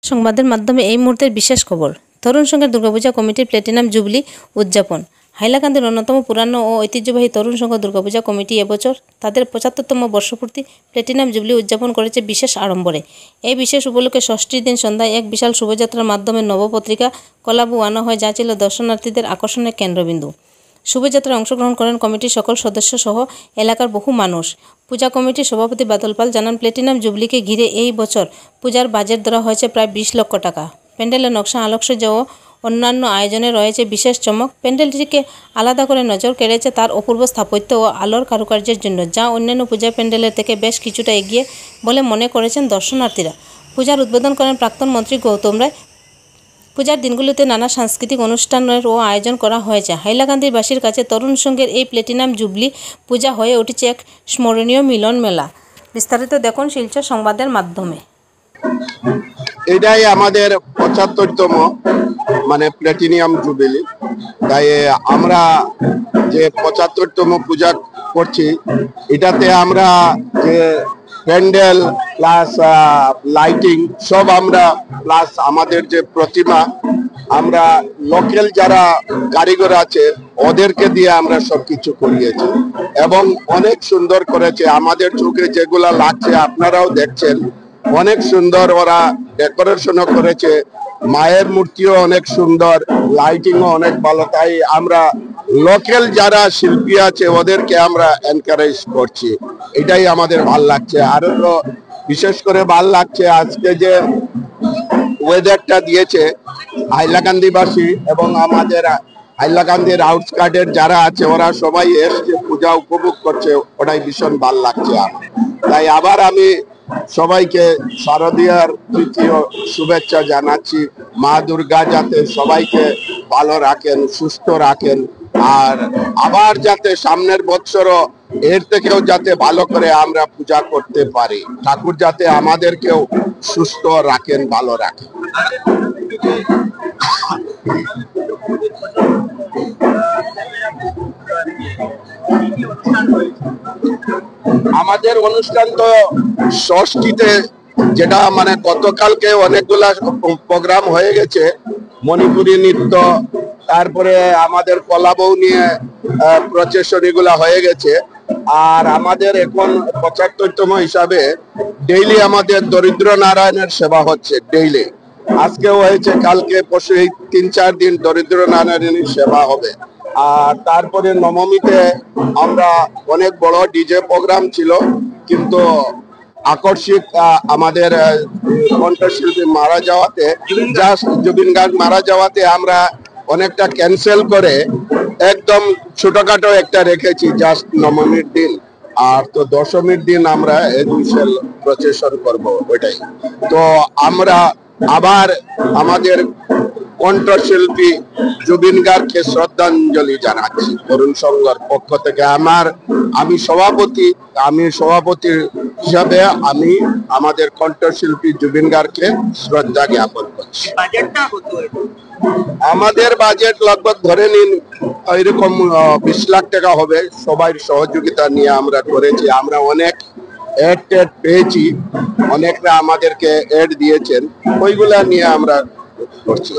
সংবাদের মাধ্যমে এই মুহূর্তের বিশেষ খবর। তরুণ সংঘের দুর্গাপূজা কমিটির প্ল্যাটিনাম জুবলি উদযাপন। হাইলাকান্দির অন্যতম পুরানো ও ঐতিহ্যবাহী তরুণ সংঘ দুর্গাপূজা কমিটি এবছর তাদের ৭৫তম বর্ষপূর্তি প্ল্যাটিনাম জুবলি উদযাপন করেছে বিশেষ আড়ম্বরে। এই বিশেষ উপলক্ষে ষষ্ঠীর দিন সন্ধ্যায় এক বিশাল শোভাযাত্রার মাধ্যমে নবপত্রিকা কলাবু আনা হয়, যা ছিল দর্শনার্থীদের আকর্ষণের কেন্দ্রবিন্দু। শোভাযাত্রায় অংশগ্রহণ করেন কমিটির সকল সদস্য সহ এলাকার বহু মানুষ। পূজা কমিটির সভাপতি বাদল পাল জানান, প্ল্যাটিনাম জুবলিকে ঘিরে এই বছর পূজার বাজেট ধরা হয়েছে প্রায় ২০ লক্ষ টাকা। প্যান্ডেলের নকশা, আলোকসজ্জা ও অন্যান্য আয়োজনে রয়েছে বিশেষ চমক। প্যান্ডেলটিকে আলাদা করে নজর কেড়েছে তার অপূর্ব স্থাপত্য ও আলোর কারুকার্যের জন্য, যা অন্যান্য পূজা প্যান্ডেলের থেকে বেশ কিছুটা এগিয়ে বলে মনে করেছেন দর্শনার্থীরা। পূজার উদ্বোধন করেন প্রাক্তন মন্ত্রী গৌতম রায়। পূজার দিনগুলিতে নানা সাংস্কৃতিক অনুষ্ঠানেরও আয়োজন করা হয়েছে। হাইলাকান্দিবাসীর কাছে তরুণ সংঘের এই প্ল্যাটিনাম জুবলি পূজা হয়ে উঠেছে এক স্মরণীয় মিলন মেলা। বিস্তারিত দেখুন শিলচর সংবাদের মাধ্যমে। এটাই আমাদের ৭৫তম প্ল্যাটিনাম জুবিলি। তাই আমরা যে ৭৫তম পূজা করছি, এটাতে আমরা যে প্যান্ডেল প্লাস লাইটিং সব আমরা, প্লাস আমাদের যে প্রতিমা, আমরা লোকাল যারা কারিগর আছে ওদেরকে দিয়ে আমরা সবকিছু করিয়েছি এবং অনেক সুন্দর করেছে। আমাদের চোখে যেগুলা লাগছে আপনারাও দেখছেন, অনেক সুন্দর ওরা ডেকোরেশনও করেছে। মায়ের মূর্তিও অনেক সুন্দর, লাইটিংও অনেক ভালো। তাই আমরা লোকাল যারা শিল্পী আছে ওদেরকে আমরা এনকারেজ করছি, এটাই আমাদের ভাল লাগছে। আরো তো বিশেষ করে ভাল লাগছে আজকে যে ওয়েদারটা দিয়েছে হাইলাকান্দিবাসী এবং আমাদের হাইলাকান্দির আউটস্কার্টের যারা আছে ওরা সবাই এসছে পূজা উপভোগ করছে, ওটাই ভীষণ ভাল লাগছে। তাই আবার আমি সবাইকে শারদীয়ার তৃতীয় শুভেচ্ছা জানাচ্ছি। মা দুর্গা যাতে সবাইকে ভালো রাখেন, সুস্থ রাখেন, আর আবার যাতে সামনের বছরও এর থেকেও যাতে ভালো করে আমরা পূজা করতে পারি। ঠাকুর যাতে আমাদেরকেও সুস্থ রাখেন, ভালো রাখেন। আমাদের অনুষ্ঠান তো ষষ্ঠীতে, যেটা গতকালকে অনেকগুলা প্রোগ্রাম হয়ে গেছে, মণিপুরী নৃত্য, তারপরে আমাদের কলাবউ নিয়ে প্রচেশন এগুলা হয়ে গেছে। আর আমাদের এখন ৭৫তম হিসাবে ডেইলি আমাদের দরিদ্র নারায়ণের সেবা হচ্ছে ডেইলি। আজকেও হয়েছে, কালকে পরশু, এই ৩-৪ দিন দরিদ্র নারায়ণের সেবা হবে। আর তারপরে নবমীতে আমরা অনেক বড় ডিজে প্রোগ্রাম ছিল, কিন্তু আকস্মিক আমাদের কণ্ঠশিল্পী মারা যাওয়াতে, জুবিন গার্গ মারা যাওয়াতে আমরা অনেকটা ক্যান্সেল করে একদম ছোটখাটো একটা রেখেছি জাস্ট নবমীর দিন। আর তো দশমীর দিন আমরা এডুকেশন প্রচেশন করব, ওইটাই। তো আমরা আবার আমাদের কণ্ঠশিল্পী জুবিন গার্গকে শ্রদ্ধাঞ্জলি জানাচ্ছি তরুণ সংঘের পক্ষ থেকে। আমি সভাপতি হিসাবে আমি আমাদের কণ্ঠশিল্পী জুবিন গার্গকে শ্রদ্ধা জ্ঞাপন করছি। আমাদের বাজেট লগভগ ধরে নিন এরকম ২০ লাখ টাকা হবে। সবাই সহযোগিতা নিয়ে আমরা করেছি। আমরা অনেক এড পেয়েছি, অনেকরা আমাদেরকে এড দিয়েছেন, ওইগুলা নিয়ে আমরা করছি।